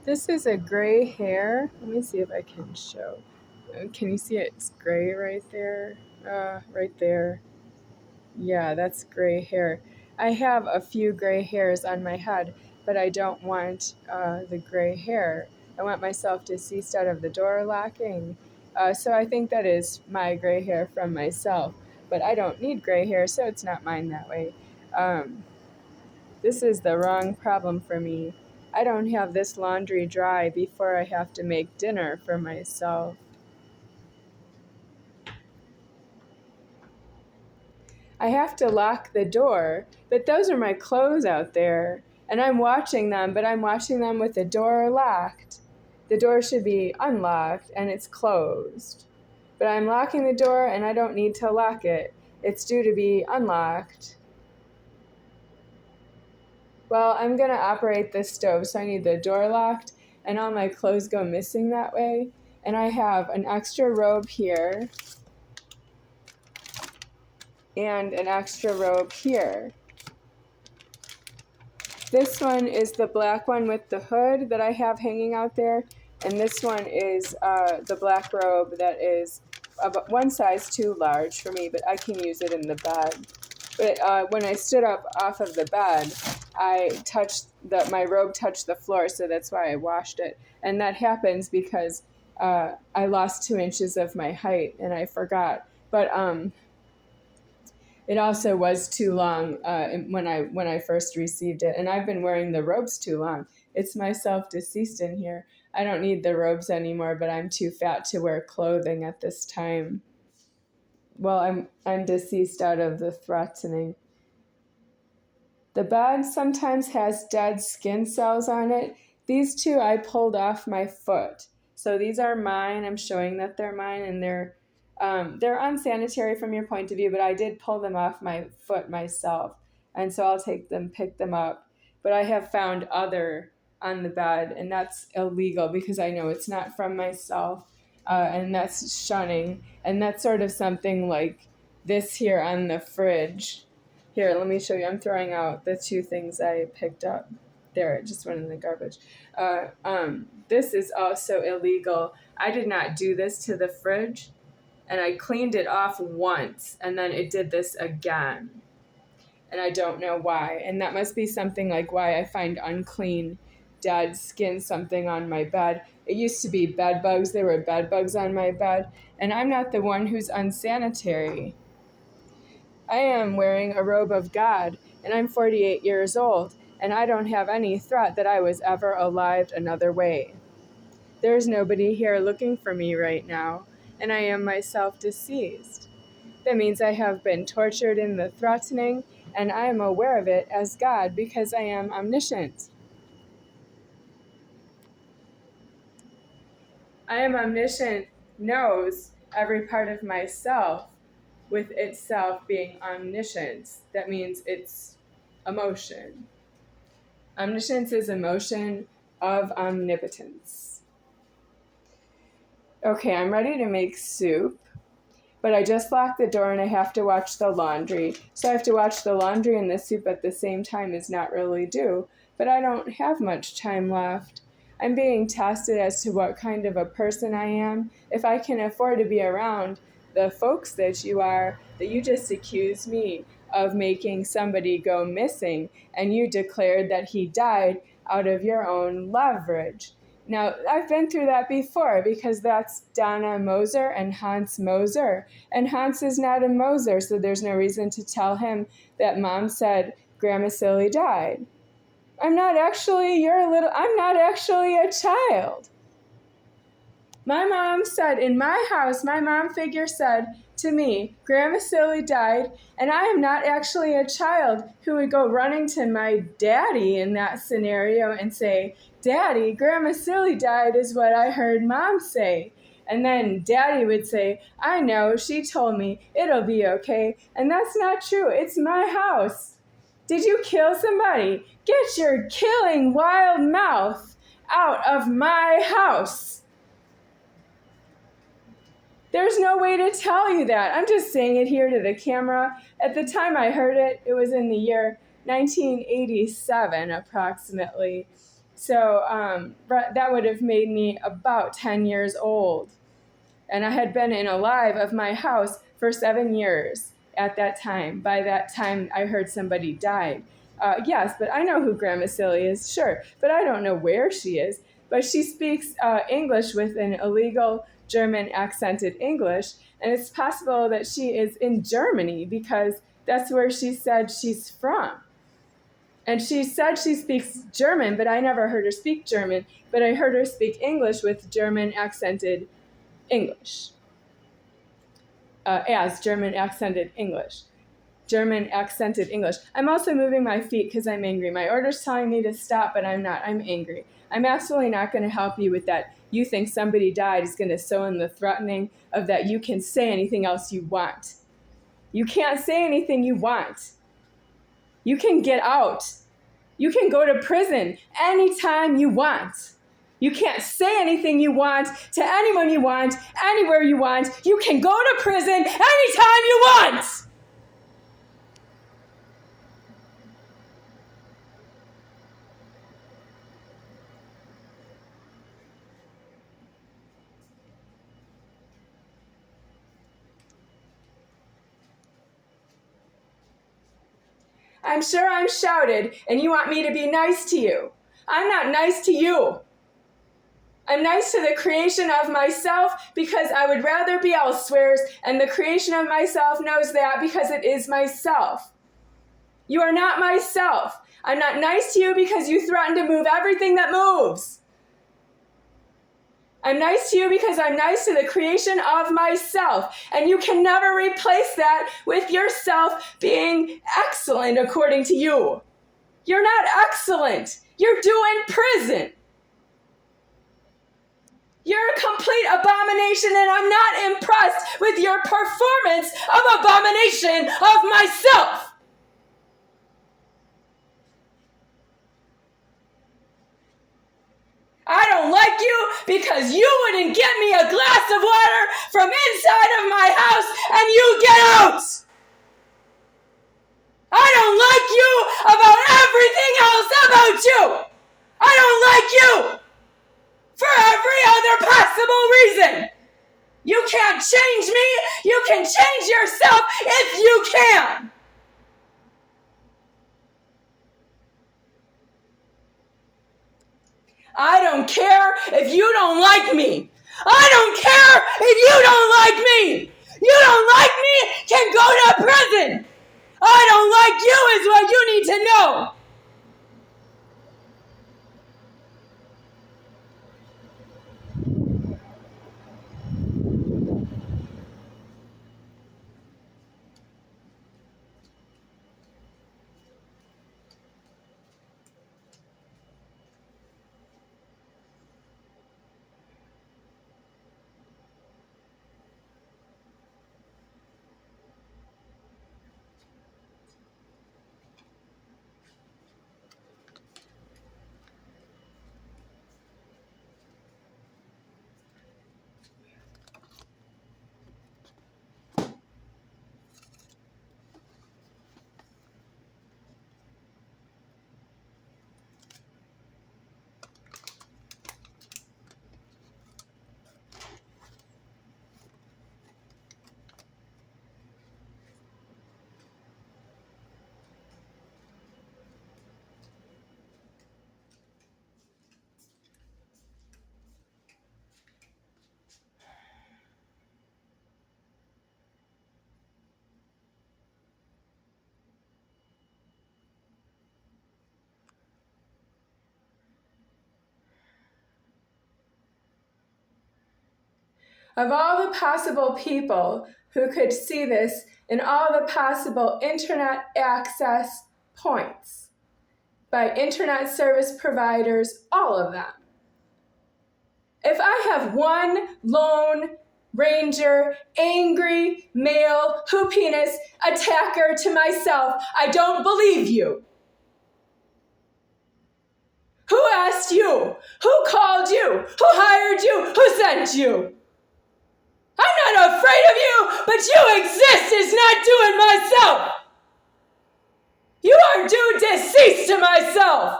This is a gray hair. Let me see if I can show. Can you see it? It's gray right there? Right there. Yeah, that's gray hair. I have a few gray hairs on my head, but I don't want the gray hair. I want myself deceased out of the door locking. So I think that is my gray hair from myself, but I don't need gray hair, so it's not mine that way. This is the wrong problem for me. I don't have this laundry dry before I have to make dinner for myself. I have to lock the door, but those are my clothes out there, and I'm watching them, but I'm watching them with the door locked. The door should be unlocked, and it's closed. But I'm locking the door, and I don't need to lock it. It's due to be unlocked. Well, I'm going to operate this stove, so I need the door locked, and all my clothes go missing that way. And I have an extra robe here, and an extra robe here. This one is the black one with the hood that I have hanging out there, and this one is the black robe that is about one size too large for me, but I can use it in the bed. But when I stood up off of the bed, my robe touched the floor, so that's why I washed it. And that happens because I lost 2 inches of my height, and I forgot. But it also was too long when I first received it, and I've been wearing the robes too long. It's myself deceased in here. I don't need the robes anymore, but I'm too fat to wear clothing at this time. Well, I'm deceased out of the threatening. The bed sometimes has dead skin cells on it. These two I pulled off my foot. So these are mine. I'm showing that they're mine, and they're unsanitary from your point of view, but I did pull them off my foot myself. And so I'll pick them up. But I have found other on the bed, and that's illegal because I know it's not from myself. And that's shunning. And that's sort of something like this here on the fridge. Here, let me show you. I'm throwing out the 2 things I picked up. There, it just went in the garbage. This is also illegal. I did not do this to the fridge, and I cleaned it off once, and then it did this again. And I don't know why. And that must be something like why I find unclean dead skin something on my bed. It used to be bed bugs. There were bed bugs on my bed, and I'm not the one who's unsanitary. I am wearing a robe of God, and I'm 48 years old, and I don't have any threat that I was ever alive another way. There's nobody here looking for me right now, and I am myself deceased. That means I have been tortured in the threatening, and I am aware of it as God because I am omniscient. I am omniscient, knows every part of myself, with itself being omniscience. That means it's emotion. Omniscience is emotion of omnipotence. Okay, I'm ready to make soup, but I just locked the door and I have to watch the laundry. So I have to watch the laundry and the soup at the same time is not really due, but I don't have much time left. I'm being tested as to what kind of a person I am. If I can afford to be around the folks that you just accused me of making somebody go missing, and you declared that he died out of your own leverage. Now, I've been through that before because that's Donna Moser and Hans Moser. And Hans is not a Moser, so there's no reason to tell him that Mom said Grandma Silly died. I'm not actually a child. My mom said, in my house, my mom figure said to me, Grandma Silly died, and I am not actually a child who would go running to my daddy in that scenario and say, Daddy, Grandma Silly died is what I heard Mom say. And then Daddy would say, I know, she told me, it'll be okay. And that's not true. It's my house. Did you kill somebody? Get your killing wild mouth out of my house. There's no way to tell you that. I'm just saying it here to the camera. At the time I heard it, it was in the year 1987 approximately. So that would have made me about 10 years old. And I had been in alive of my house for 7 years at that time. By that time, I heard somebody died. Yes, but I know who Grandma Silly is, sure. But I don't know where she is. But she speaks English with an illegal German accented English. And it's possible that she is in Germany because that's where she said she's from. And she said she speaks German, but I never heard her speak German. But I heard her speak English with German accented English. As German accented English. German accented English. I'm also moving my feet because I'm angry. My order's telling me to stop, but I'm not. I'm angry. I'm absolutely not going to help you with that. You think somebody died is going to sow in the threatening of that you can say anything else you want. You can't say anything you want. You can get out. You can go to prison anytime you want. You can't say anything you want to anyone you want, anywhere you want. You can go to prison anytime you want. I'm sure I'm shouted, and you want me to be nice to you. I'm not nice to you. I'm nice to the creation of myself because I would rather be elsewhere, and the creation of myself knows that because it is myself. You are not myself. I'm not nice to you because you threaten to move everything that moves. I'm nice to you because I'm nice to the creation of myself. And you can never replace that with yourself being excellent according to you. You're not excellent. You're due in prison. You're a complete abomination, and I'm not impressed with your performance of abomination of myself. I don't like you because you wouldn't get me a glass of water from inside of my house and you get out. I don't like you about everything else about you. I don't like you for every other possible reason. You can't change me. You can change yourself if you can. I don't care if you don't like me. I don't care if you don't like me. You don't like me, can go to prison. I don't like you is what you need to know. Of all the possible people who could see this in all the possible internet access points, by internet service providers, all of them. If I have one lone ranger, angry, male, whopenis attacker to myself, I don't believe you. Who asked you? Who called you? Who hired you? Who sent you? I'm not afraid of you, but you exist is not doing myself. You are due deceased to myself.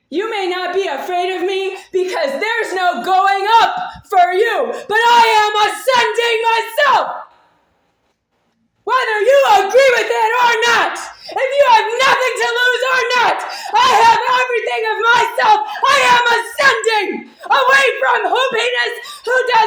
You may not be afraid of me because there's no going up for you, but I am ascending myself. Whether you agree with it or not, if you have nothing to lose or not, I have everything of myself. I am ascending away from whopenis, who does